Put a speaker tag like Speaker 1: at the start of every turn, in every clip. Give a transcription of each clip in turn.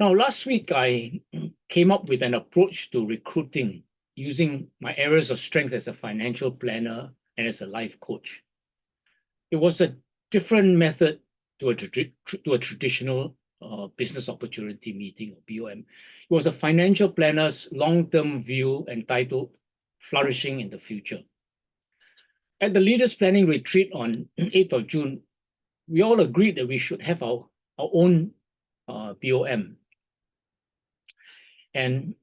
Speaker 1: Now, last week, I came up with an approach to recruiting using my areas of strength as a financial planner and as a life coach. It was a different method to a traditional business opportunity meeting or BOM. It was a financial planner's long-term view entitled Flourishing in the Future. At the Leaders Planning Retreat on 8th of June, we all agreed that we should have our own BOM. And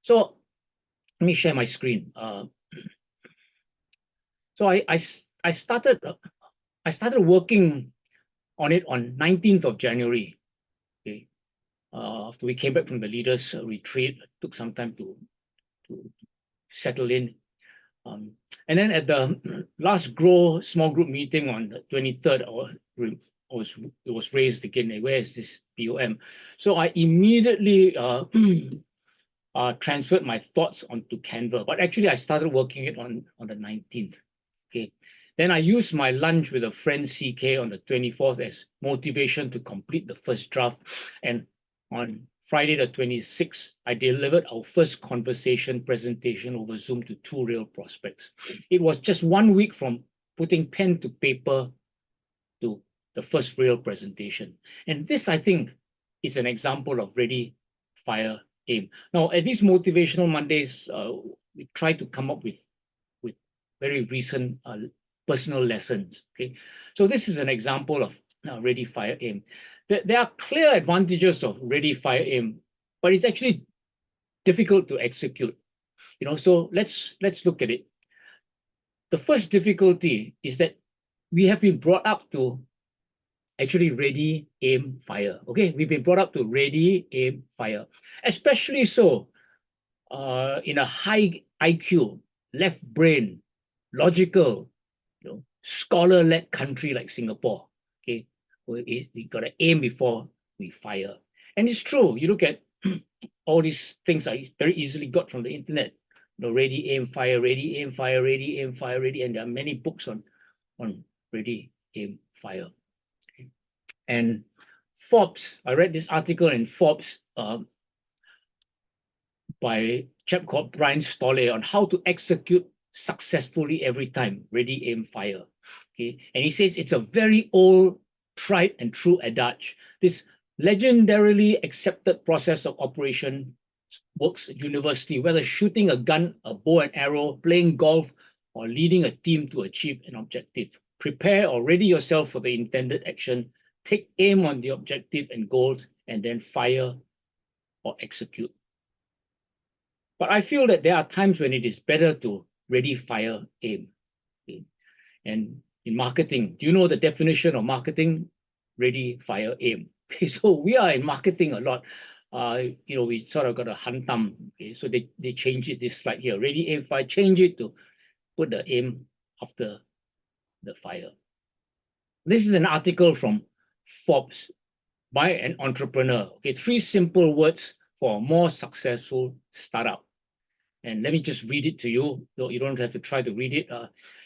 Speaker 1: so let me share my screen. So I started working on it on 19th of January. Okay, after we came back from the leaders retreat, it took some time to settle in. And then at the last Grow small group meeting on the 23rd, it was raised again. Where is this BOM? So I immediately transferred my thoughts onto Canva. But actually, I started working it on the 19th. Okay. Then I used my lunch with a friend CK on the 24th as motivation to complete the first draft. And on Friday the 26th, I delivered our first conversation presentation over Zoom to 2 real prospects. It was just 1 week from putting pen to paper to the first real presentation. And this, I think, is an example of Ready, Fire, Aim. Now, at these Motivational Mondays, we try to come up with very recent personal lessons. Okay, so this is an example of Ready, Fire, Aim. There are clear advantages of Ready, Fire, Aim, but it's actually difficult to execute. So let's look at it. The first difficulty is that we have been brought up to actually Ready, Aim, Fire. Okay, we've been brought up to Ready, Aim, Fire, especially so in a high IQ, left brain, logical, scholar-led country like Singapore. Okay, we got to aim before we fire. And it's true. You look at all these things I very easily got from the internet. Ready, aim, fire, ready, aim, fire, ready, aim, fire, ready. And there are many books on ready, aim, fire. Okay. And Forbes, I read this article in Forbes by a chap called Brian Stolle on how to execute successfully every time, ready, aim, fire. Okay, and he says it's a very old, tried and true adage. This legendarily accepted process of operation works at university, whether shooting a gun, a bow and arrow, playing golf, or leading a team to achieve an objective. Prepare or ready yourself for the intended action, take aim on the objective and goals, and then fire or execute. But I feel that there are times when it is better to ready, fire, aim. Okay. And in marketing, do you know the definition of marketing? Ready, fire, aim. Okay, so we are in marketing a lot. We sort of got a hantam. Okay, so they change it, this slide here. Ready, aim, fire. Change it to put the aim after the fire. This is an article from Forbes by an entrepreneur. Okay, 3 simple words for a more successful startup. And let me just read it to you. No, you don't have to try to read it.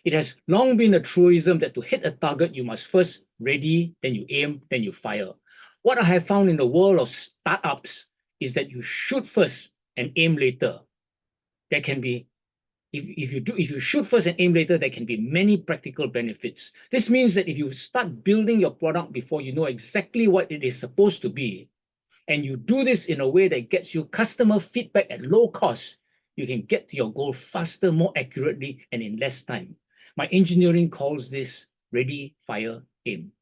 Speaker 1: It has long been a truism that to hit a target, you must first ready, then you aim, then you fire. What I have found in the world of startups is that you shoot first and aim later. There can be, if you shoot first and aim later, there can be many practical benefits. This means that if you start building your product before you know exactly what it is supposed to be, and you do this in a way that gets you customer feedback at low cost, you can get to your goal faster, more accurately, and in less time. My engineering calls this ready, fire, aim.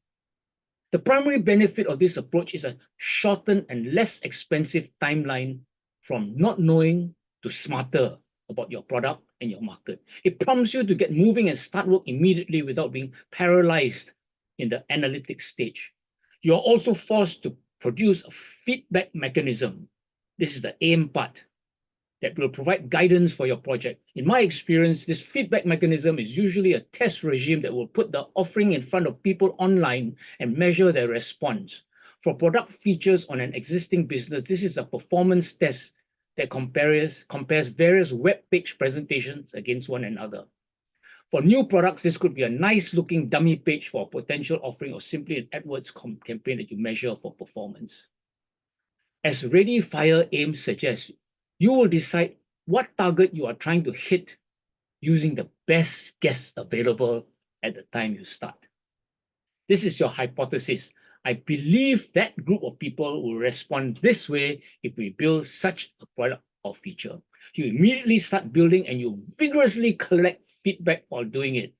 Speaker 1: The primary benefit of this approach is a shortened and less expensive timeline from not knowing to smarter about your product and your market. It prompts you to get moving and start work immediately without being paralyzed in the analytics stage. You're also forced to produce a feedback mechanism. This is the aim part that will provide guidance for your project. In my experience, this feedback mechanism is usually a test regime that will put the offering in front of people online and measure their response. For product features on an existing business, this is a performance test that compares various web page presentations against one another. For new products, this could be a nice looking dummy page for a potential offering or simply an AdWords campaign that you measure for performance. As Ready, Fire, Aim suggests, you will decide what target you are trying to hit using the best guess available at the time you start. This is your hypothesis. I believe that group of people will respond this way if we build such a product or feature. You immediately start building and you vigorously collect feedback while doing it.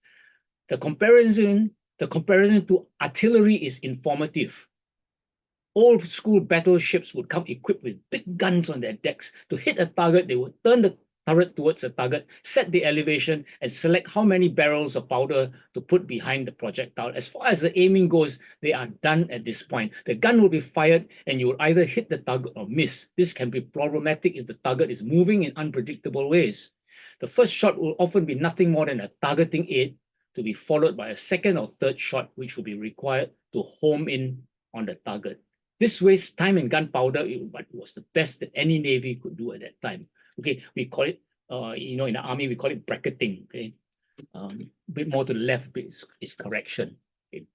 Speaker 1: The comparison to artillery is informative. Old school battleships would come equipped with big guns on their decks. To hit a target, they would turn the turret towards the target, set the elevation, and select how many barrels of powder to put behind the projectile. As far as the aiming goes, they are done at this point. The gun will be fired, and you will either hit the target or miss. This can be problematic if the target is moving in unpredictable ways. The first shot will often be nothing more than a targeting aid, to be followed by a second or third shot, which will be required to home in on the target. This wastes time and gunpowder, but it was the best that any navy could do at that time. Okay, we call it, in the army, we call it bracketing. Okay, a bit more to the left is correction. Okay.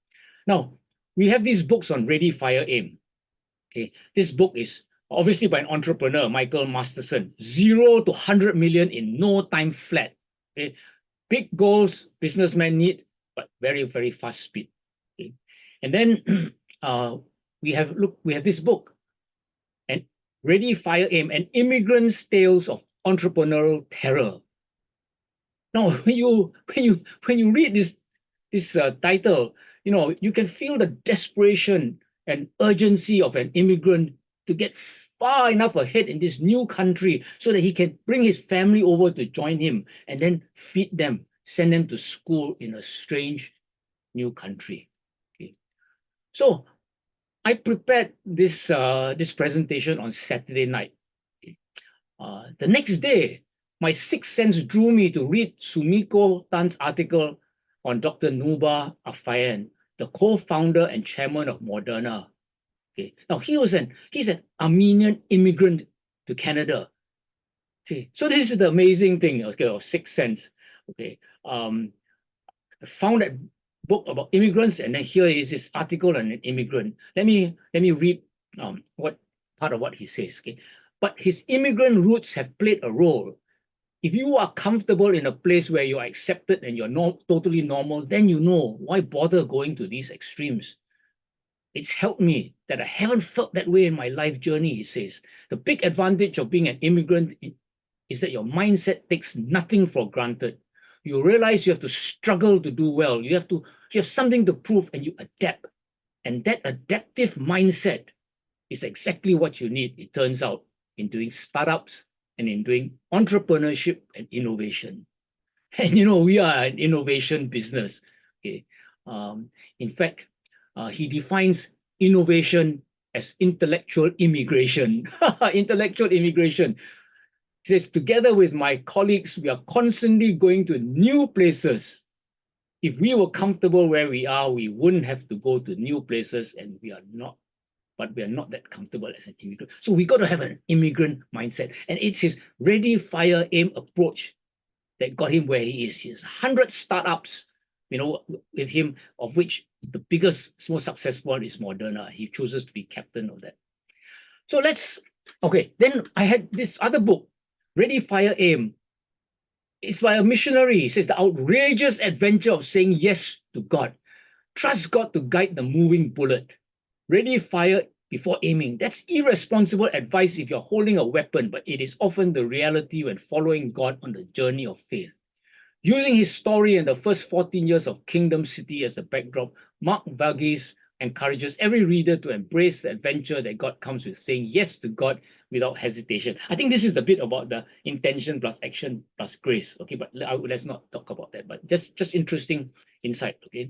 Speaker 1: Now, we have these books on Ready, Fire, Aim. Okay, this book is obviously by an entrepreneur, Michael Masterson. 0 to 100 million in no time flat. Okay, big goals businessmen need, but very, very fast speed. Okay, and then we have this book, and Ready, Fire, Aim, an immigrant's tales of entrepreneurial terror. Now, when you read this title, you can feel the desperation and urgency of an immigrant to get far enough ahead in this new country so that he can bring his family over to join him and then feed them, send them to school in a strange new country. Okay. So I prepared this presentation on Saturday night. The next day, my sixth sense drew me to read Sumiko Tan's article on Dr. Nuba Afayan, the co-founder and chairman of Moderna. Okay. Now he's an Armenian immigrant to Canada. Okay. So this is the amazing thing, okay, of sixth sense. Okay. I found that book about immigrants, and then here is this article on an immigrant. Let me read what part of what he says. Okay. But his immigrant roots have played a role. If you are comfortable in a place where you are accepted and you're totally normal, then you know why bother going to these extremes. It's helped me that I haven't felt that way in my life journey, he says. The big advantage of being an immigrant is that your mindset takes nothing for granted. You realize you have to struggle to do well. You have something to prove, and you adapt. And that adaptive mindset is exactly what you need, it turns out, in doing startups and in doing entrepreneurship and innovation. And we are an innovation business. Okay. In fact, he defines innovation as intellectual immigration. Intellectual immigration. He says, together with my colleagues, we are constantly going to new places. If we were comfortable where we are, we wouldn't have to go to new places, and we are not. But we are not that comfortable as an immigrant. So we got to have an immigrant mindset. And it's his Ready, Fire, Aim approach that got him where he is. He has 100 startups, with him, of which the biggest, most successful one is Moderna. He chooses to be captain of that. So then I had this other book, Ready, Fire, Aim. It's by a missionary. It says the outrageous adventure of saying yes to God. Trust God to guide the moving bullet. Ready, fire before aiming. That's irresponsible advice if you're holding a weapon, but it is often the reality when following God on the journey of faith. Using his story and the first 14 years of Kingdom City as a backdrop, Mark Verghese encourages every reader to embrace the adventure that God comes with, saying yes to God without hesitation. I think this is a bit about the intention plus action plus grace. Okay, but let's not talk about that. But just interesting insight. Okay.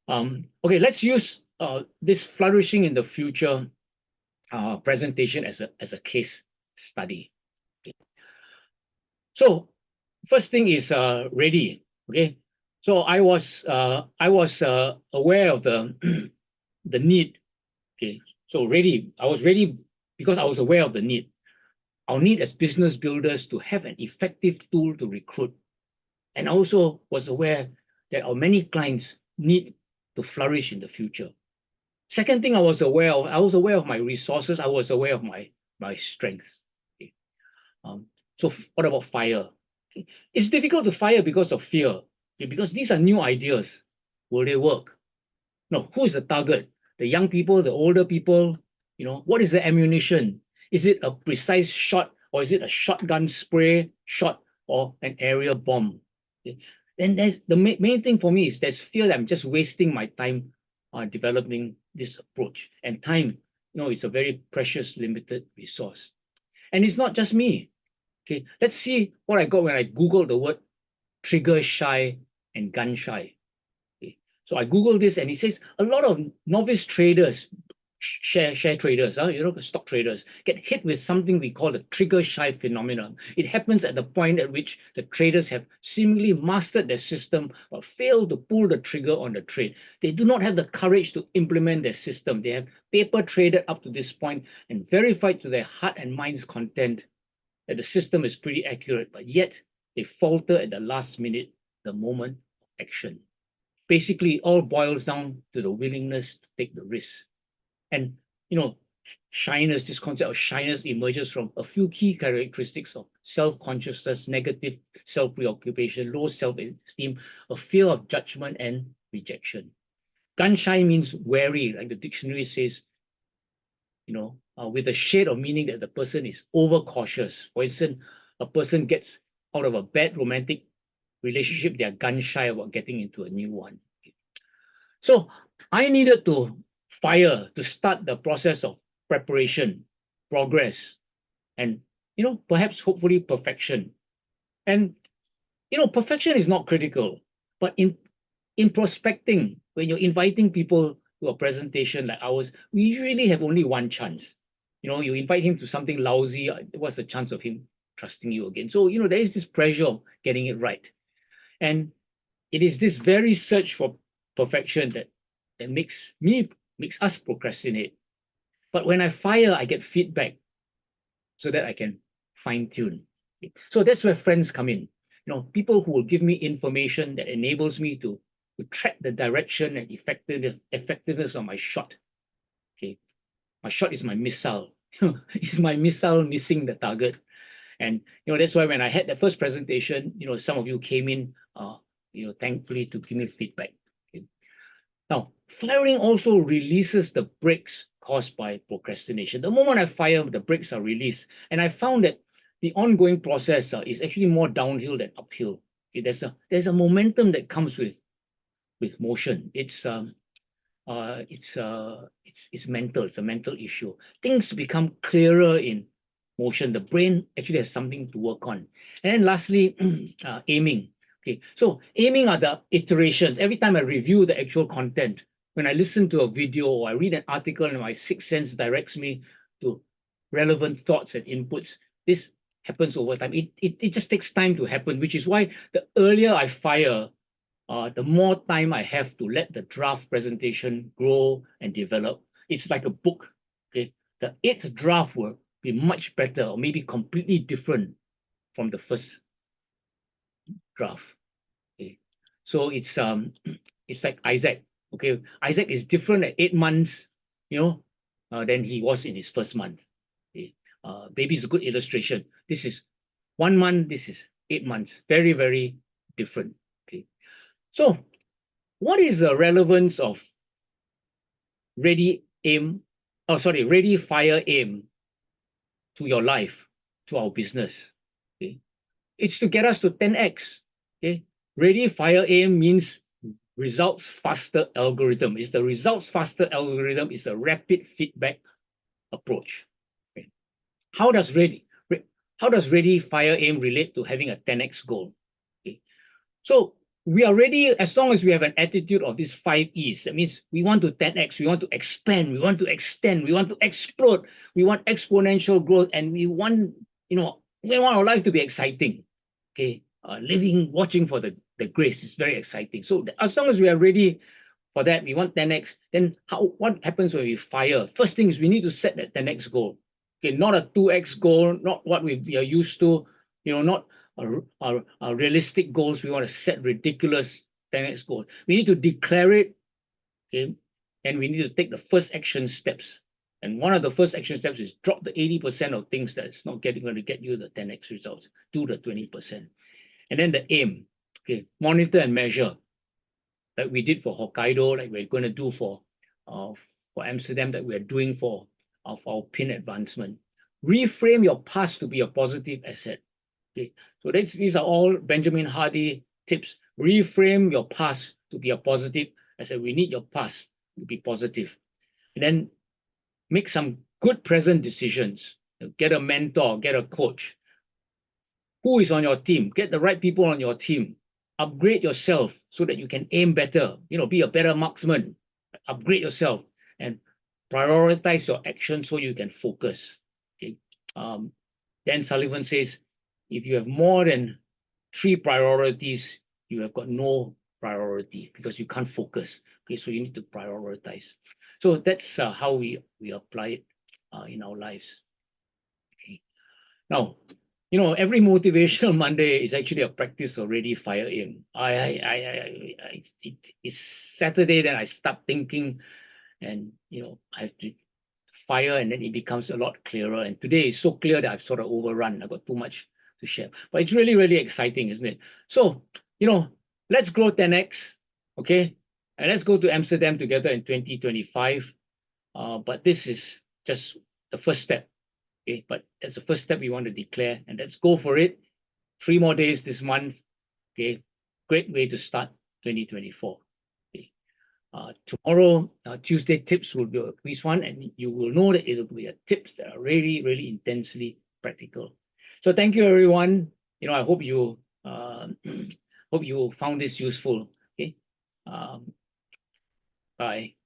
Speaker 1: Okay, let's use this flourishing in the future presentation as a case study. Okay. So first thing is ready. Okay, so I was aware of the the need. Okay, so ready. I was ready because I was aware of the need. Our need as business builders to have an effective tool to recruit, and also was aware that our many clients need to flourish in the future. Second thing I was aware of my resources. I was aware of my strengths. Okay. So what about fire? Okay. It's difficult to fire because of fear. Okay, because these are new ideas. Will they work? No, who is the target? The young people, the older people? What is the ammunition? Is it a precise shot, or is it a shotgun spray shot, or an area bomb? Okay. And there's the main thing for me is there's fear that I'm just wasting my time on developing this approach. And time, is a very precious, limited resource. And it's not just me. Okay, let's see what I got when I Googled the word trigger shy and gun shy. Okay. So I Googled this, and it says a lot of novice traders, share traders, stock traders, get hit with something we call the trigger shy phenomenon. It happens at the point at which the traders have seemingly mastered their system but fail to pull the trigger on the trade. They do not have the courage to implement their system. They have paper traded up to this point and verified to their heart and mind's content that the system is pretty accurate, but yet they falter at the last minute, the moment of action. Basically, it all boils down to the willingness to take the risk. And, shyness, this concept of shyness emerges from a few key characteristics of self-consciousness, negative self-preoccupation, low self-esteem, a fear of judgment and rejection. Gun shy means wary, like the dictionary says, with a shade of meaning that the person is overcautious. For instance, a person gets out of a bad romantic relationship, they are gun shy about getting into a new one. So I needed to fire to start the process of preparation, progress, and perhaps hopefully perfection. And perfection is not critical, but in prospecting, when you're inviting people to a presentation like ours, we usually have only one chance. You invite him to something lousy, what's the chance of him trusting you again? So, there is this pressure of getting it right. And it is this very search for perfection that makes us procrastinate. But when I fire, I get feedback so that I can fine tune. So that's where friends come in. People who will give me information that enables me to track the direction and effectiveness of my shot. Okay, my shot is my missile. Is my missile missing the target? And that's why when I had the first presentation, some of you came in, thankfully to give me feedback. Okay. Now, firing also releases the brakes caused by procrastination. The moment I fire, the brakes are released, and I found that the ongoing process is actually more downhill than uphill. Okay, there's a momentum that comes with motion. It's mental. It's a mental issue. Things become clearer in motion. The brain actually has something to work on. And then lastly, aiming. Okay, so aiming are the iterations. Every time I review the actual content, when I listen to a video or I read an article and my sixth sense directs me to relevant thoughts and inputs, this happens over time. It just takes time to happen, which is why the earlier I fire, the more time I have to let the draft presentation grow and develop. It's like a book. Okay, the eighth draft will be much better, or maybe completely different from the first draft. Okay, so it's like Isaac. Okay, Isaac is different at 8 months, than he was in his first month. Okay, maybe it's a good illustration. This is 1 month. This is 8 months. Very, very different. Okay, so what is the relevance of ready, fire, aim to your life, to our business? Okay, it's to get us to 10x. Okay, ready, fire, aim means results faster algorithm. It's the results faster algorithm. Is a rapid feedback approach. Okay. How does ready, fire, aim relate to having a 10x goal? Okay, so we are ready as long as we have an attitude of these 5 E's. That means we want to 10x, we want to expand, we want to extend, we want to explode, we want exponential growth, and we want, our life to be exciting. Okay, watching for the grace is very exciting. So as long as we are ready for that, we want 10x, then what happens when we fire? First thing is we need to set that 10x goal. Okay, not a 2x goal, not what we are used to, not our realistic goals. We want to set ridiculous 10x goals. We need to declare it. Okay, and we need to take the first action steps. And one of the first action steps is drop the 80% of things that's not going to get you the 10x results. Do the 20%. And then the aim, okay, monitor and measure, like we did for Hokkaido, like we're going to do for Amsterdam, that we're doing for our PIN advancement. Reframe your past to be a positive asset. Okay, so these are all Benjamin Hardy tips. Reframe your past to be a positive asset. We need your past to be positive. And then make some good present decisions. Get a mentor, get a coach. Who is on your team? Get the right people on your team. Upgrade yourself so that you can aim better, be a better marksman. Upgrade yourself and prioritize your action so you can focus. Okay. Dan Sullivan says, if you have more than 3 priorities, you have got no priority because you can't focus. Okay, so you need to prioritize. So that's how we apply it in our lives. Okay. Now, every motivational Monday is actually a practice already. Fire in. It's Saturday, then I start thinking, and I have to fire, and then it becomes a lot clearer. And today is so clear that I've sort of overrun. I got too much to share, but it's really, really exciting, isn't it? So, let's grow 10x, okay? And let's go to Amsterdam together in 2025. But this is just the first step. Okay, but that's the first step we want to declare, and let's go for it. 3 more days this month. Okay, great way to start 2024. Okay. Tomorrow, Tuesday, tips will be a quiz one, and you will know that it will be a tips that are really, really intensely practical. So thank you, everyone. I hope you hope you found this useful. Okay, bye.